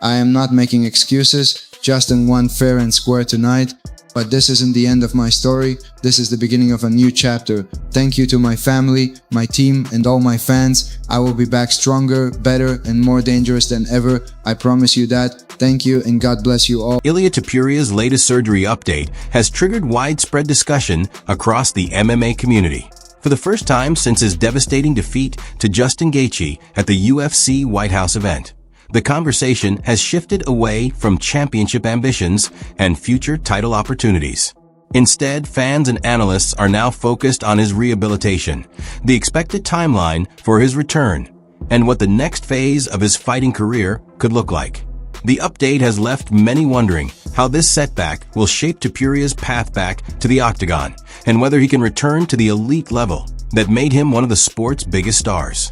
I am not making excuses. Justin won fair and square tonight. But this isn't the end of my story. This is the beginning of a new chapter. Thank you to my family, my team, and all my fans. I will be back stronger, better, and more dangerous than ever. I promise you that. Thank you, and God bless you all. Ilia Topuria's latest surgery update has triggered widespread discussion across the MMA community. For the first time since his devastating defeat to Justin Gaethje at the UFC White House event, the conversation has shifted away from championship ambitions and future title opportunities. Instead, fans and analysts are now focused on his rehabilitation, the expected timeline for his return, and what the next phase of his fighting career could look like. The update has left many wondering how this setback will shape Topuria's path back to the octagon and whether he can return to the elite level that made him one of the sport's biggest stars.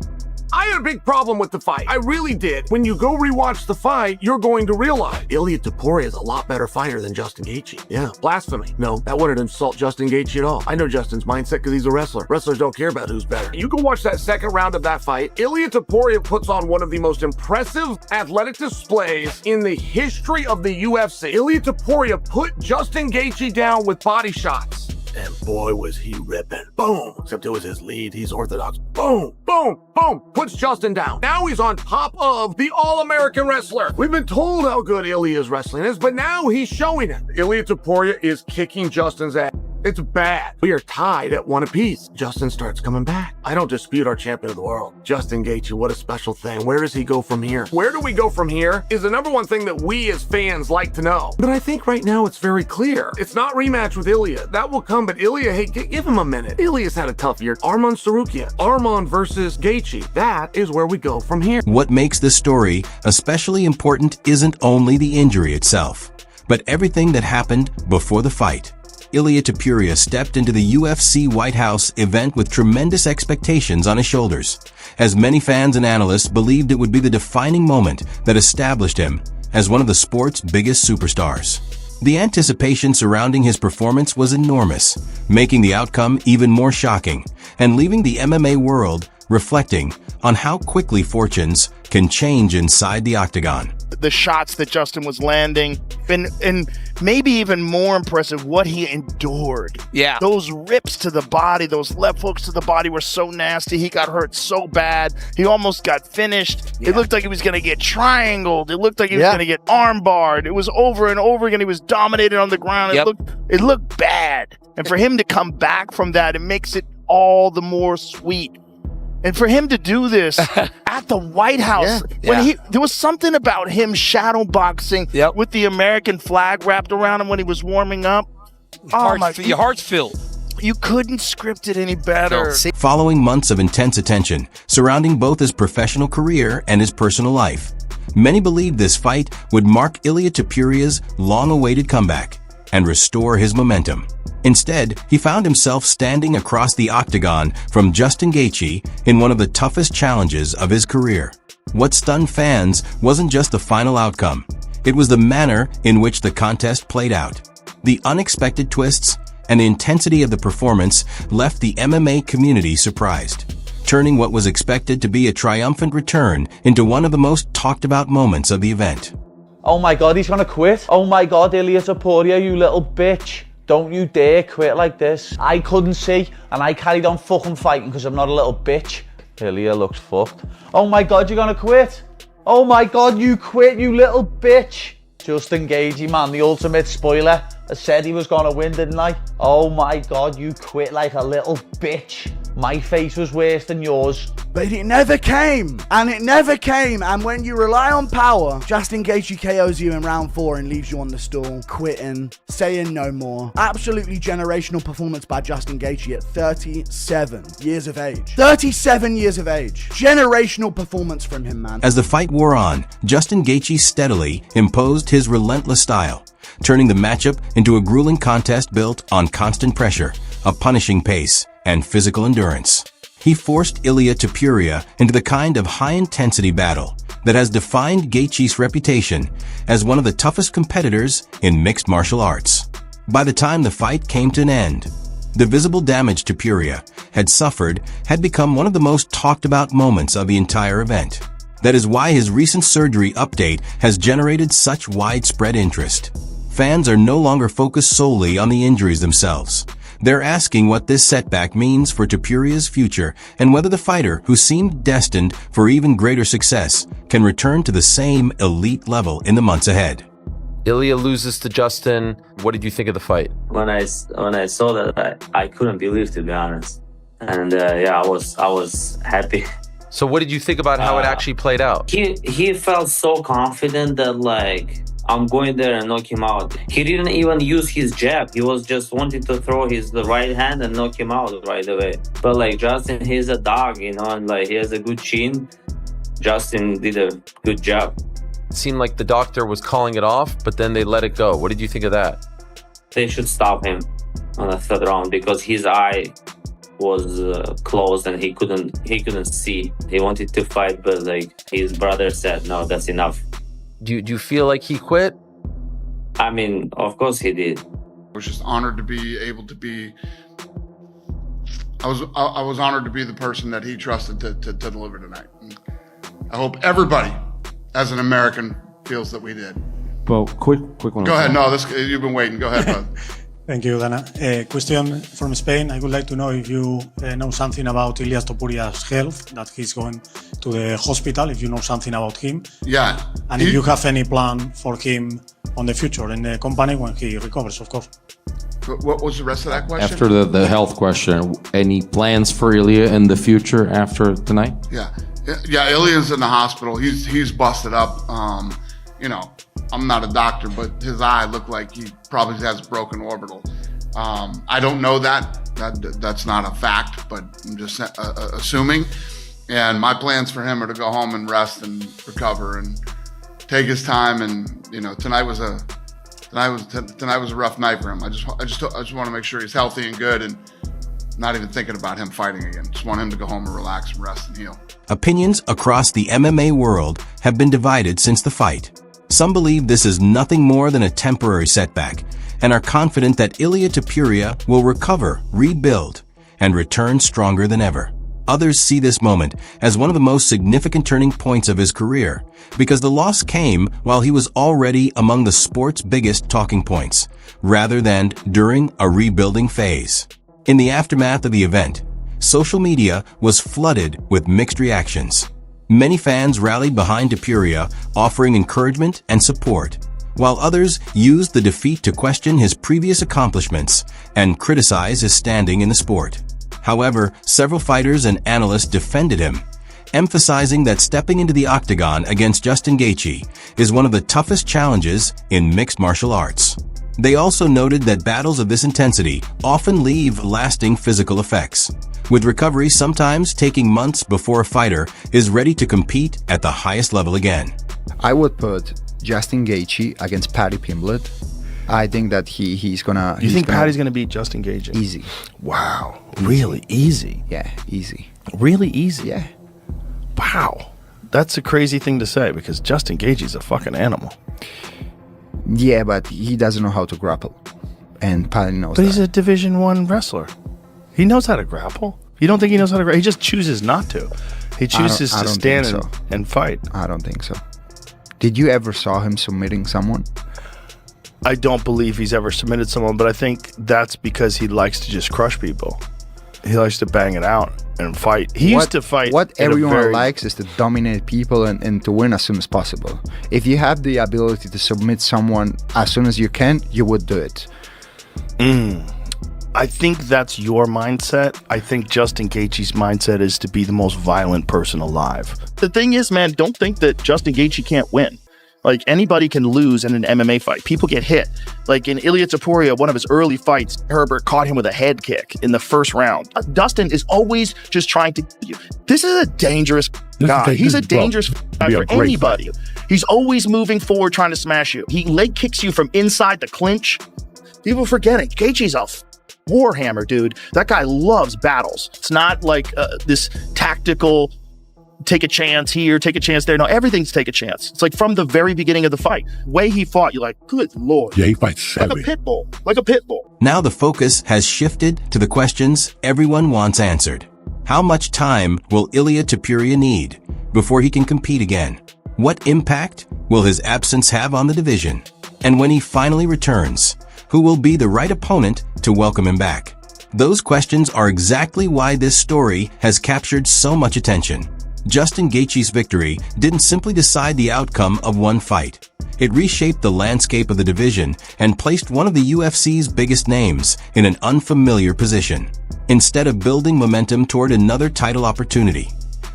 I had a big problem with the fight. I really did. When you go rewatch the fight, you're going to realize Ilia Topuria is a lot better fighter than Justin Gaethje. Yeah, blasphemy. No, that wouldn't insult Justin Gaethje at all. I know Justin's mindset because he's a wrestler. Wrestlers don't care about who's better. You go watch that second round of that fight. Ilia Topuria puts on one of the most impressive athletic displays in the history of the UFC. Ilia Topuria put Justin Gaethje down with body shots. And boy, was he ripping. Boom. Except it was his lead. He's orthodox. Boom, boom, boom. Puts Justin down. Now he's on top of the All-American wrestler. We've been told how good Ilia's wrestling is, but now he's showing it. Ilia Topuria is kicking Justin's ass. It's bad. We are tied at 1 apiece. Justin starts coming back. I don't dispute our champion of the world. Justin Gaethje, what a special thing. Where does he go from here? Where do we go from here is the number one thing that we as fans like to know. But I think right now it's very clear. It's not rematch with Ilia. That will come, but Ilia, hey, give him a minute. Ilia's had a tough year. Arman Tsarukyan. Arman versus Gaethje. That is where we go from here. What makes this story especially important isn't only the injury itself, but everything that happened before the fight. Ilia Topuria stepped into the UFC White House event with tremendous expectations on his shoulders, as many fans and analysts believed it would be the defining moment that established him as one of the sport's biggest superstars. The anticipation surrounding his performance was enormous, making the outcome even more shocking and leaving the MMA world reflecting on how quickly fortunes can change inside the octagon. The shots that Justin was landing, and maybe even more impressive, what he endured. Yeah. Those rips to the body, those left hooks to the body were so nasty. He got hurt so bad. He almost got finished. Yeah. It looked like he was going to get triangled. It looked like he was going to get armbarred. It was over and over again. He was dominated on the ground. It looked bad. And for him to come back from that, it makes it all the more sweet. And for him to do this at the White House, there was something about him shadow boxing with the American flag wrapped around him when he was warming up. Your heart's filled. You couldn't script it any better. No. Following months of intense attention surrounding both his professional career and his personal life, many believed this fight would mark Ilia Topuria's long-awaited comeback and restore his momentum. Instead, he found himself standing across the octagon from Justin Gaethje in one of the toughest challenges of his career. What stunned fans wasn't just the final outcome, it was the manner in which the contest played out. The unexpected twists and the intensity of the performance left the MMA community surprised, turning what was expected to be a triumphant return into one of the most talked about moments of the event. Oh my God, he's gonna quit. Oh my God, Ilia Topuria, you little bitch. Don't you dare quit like this. I couldn't see, and I carried on fucking fighting because I'm not a little bitch. Ilia looks fucked. Oh my God, you're gonna quit? Oh my God, you quit, you little bitch. Justin Gaethje, man, the ultimate spoiler. I said he was gonna win, didn't I? Oh my God, you quit like a little bitch. My face was worse than yours. But it never came, and it never came, and when you rely on power, Justin Gaethje KOs you in round 4 and leaves you on the stool, quitting, saying no more. Absolutely generational performance by Justin Gaethje at 37 years of age. 37 years of age. Generational performance from him, man. As the fight wore on, Justin Gaethje steadily imposed his relentless style, turning the matchup into a grueling contest built on constant pressure, a punishing pace, and physical endurance. He forced Ilia Topuria into the kind of high-intensity battle that has defined Gaethje's reputation as one of the toughest competitors in mixed martial arts. By the time the fight came to an end, the visible damage Topuria had suffered had become one of the most talked about moments of the entire event. That is why his recent surgery update has generated such widespread interest. Fans are no longer focused solely on the injuries themselves. They're asking what this setback means for Topuria's future and whether the fighter, who seemed destined for even greater success, can return to the same elite level in the months ahead. Ilia loses to Justin. What did you think of the fight? When I saw that, I couldn't believe, to be honest. And yeah, I was happy. So what did you think about how it actually played out? He felt so confident that, like, I'm going there and knock him out. He didn't even use his jab. He was just wanting to throw the right hand and knock him out right away. But like Justin, he's a dog, you know, and like he has a good chin. Justin did a good job. It seemed like the doctor was calling it off, but then they let it go. What did you think of that? They should stop him on the third round because his eye was closed and he couldn't see. He wanted to fight, but like his brother said, no, that's enough. Do you feel like he quit? I mean, of course he did. I was just honored to be able to be. I was honored to be the person that he trusted to deliver tonight. And I hope everybody, as an American, feels that we did. Well, quick one. Go ahead. No, you've been waiting. Go ahead, bud. Thank you, Dana. Question from Spain. I would like to know if you know something about Ilia Topuria's health, that he's going to the hospital, if you know something about him. Yeah. And if you have any plan for him on the future in the company when he recovers, of course. What was the rest of that question? After the health question, any plans for Ilia in the future after tonight? Yeah. Ilia's in the hospital. He's busted up. You know, I'm not a doctor, but his eye looked like he probably has a broken orbital. I don't know that's not a fact, but I'm just assuming. And my plans for him are to go home and rest and recover and take his time. And you know, tonight was a rough night for him. I just want to make sure he's healthy and good, and not even thinking about him fighting again. Just want him to go home and relax and rest and heal. Opinions across the MMA world have been divided since the fight. Some believe this is nothing more than a temporary setback and are confident that Ilia Topuria will recover, rebuild, and return stronger than ever. Others see this moment as one of the most significant turning points of his career because the loss came while he was already among the sport's biggest talking points, rather than during a rebuilding phase. In the aftermath of the event, social media was flooded with mixed reactions. Many fans rallied behind Topuria, offering encouragement and support, while others used the defeat to question his previous accomplishments and criticize his standing in the sport. However, several fighters and analysts defended him, emphasizing that stepping into the octagon against Justin Gaethje is one of the toughest challenges in mixed martial arts. They also noted that battles of this intensity often leave lasting physical effects, with recovery sometimes taking months before a fighter is ready to compete at the highest level again. I would put Justin Gaethje against Paddy Pimblett. I think that he's gonna... You think Paddy's gonna beat Justin Gaethje? Easy. Wow. Really easy? Yeah, easy. Really easy? Yeah. Wow. That's a crazy thing to say because Justin Gaethje's a fucking animal. Yeah, but he doesn't know how to grapple. And Paddy knows that. But he's a Division I wrestler. He knows how to grapple. You don't think he knows how to grapple? He just chooses not to. He chooses to stand and fight. I don't think so. Did you ever saw him submitting someone? I don't believe he's ever submitted someone, but I think that's because he likes to just crush people. He likes to bang it out and fight. He used to fight. What everyone likes is to dominate people and to win as soon as possible. If you have the ability to submit someone as soon as you can, you would do it. I think that's your mindset. I think Justin Gaethje's mindset is to be the most violent person alive. The thing is, man, don't think that Justin Gaethje can't win. Like, anybody can lose in an MMA fight. People get hit. Like in Ilia Topuria, one of his early fights, Herbert caught him with a head kick in the first round. Dustin is always just trying to... This is a dangerous guy. He's a dangerous guy for anybody. He's always moving forward, trying to smash you. He leg kicks you from inside the clinch. People forget it. Gaethje's a warhammer, dude. That guy loves battles. It's not like this tactical... take a chance here, take a chance there. No, everything's take a chance. It's like from the very beginning of the fight. Way he fought, you're like, good Lord. Yeah, he fights savage. Like a pit bull. Like a pit bull. Now the focus has shifted to the questions everyone wants answered. How much time will Ilia Topuria need? before he can compete again? What impact will his absence have on the division? And when he finally returns, who will be the right opponent to welcome him back? Those questions are exactly why this story has captured so much attention. Justin Gaethje's victory didn't simply decide the outcome of one fight. It reshaped the landscape of the division and placed one of the UFC's biggest names in an unfamiliar position. Instead of building momentum toward another title opportunity,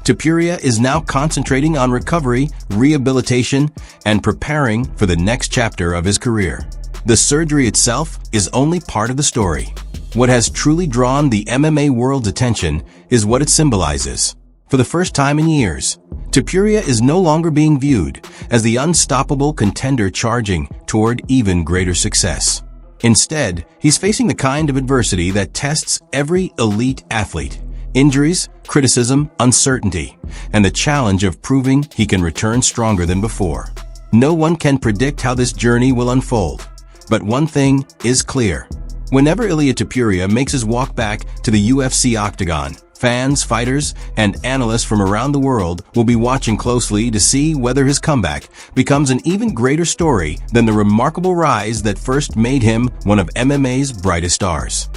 Topuria is now concentrating on recovery, rehabilitation, and preparing for the next chapter of his career. The surgery itself is only part of the story. What has truly drawn the MMA world's attention is what it symbolizes. For the first time in years, Topuria is no longer being viewed as the unstoppable contender charging toward even greater success. Instead, he's facing the kind of adversity that tests every elite athlete: injuries, criticism, uncertainty, and the challenge of proving he can return stronger than before. No one can predict how this journey will unfold, but one thing is clear. Whenever Ilia Topuria makes his walk back to the UFC octagon, fans, fighters, and analysts from around the world will be watching closely to see whether his comeback becomes an even greater story than the remarkable rise that first made him one of MMA's brightest stars.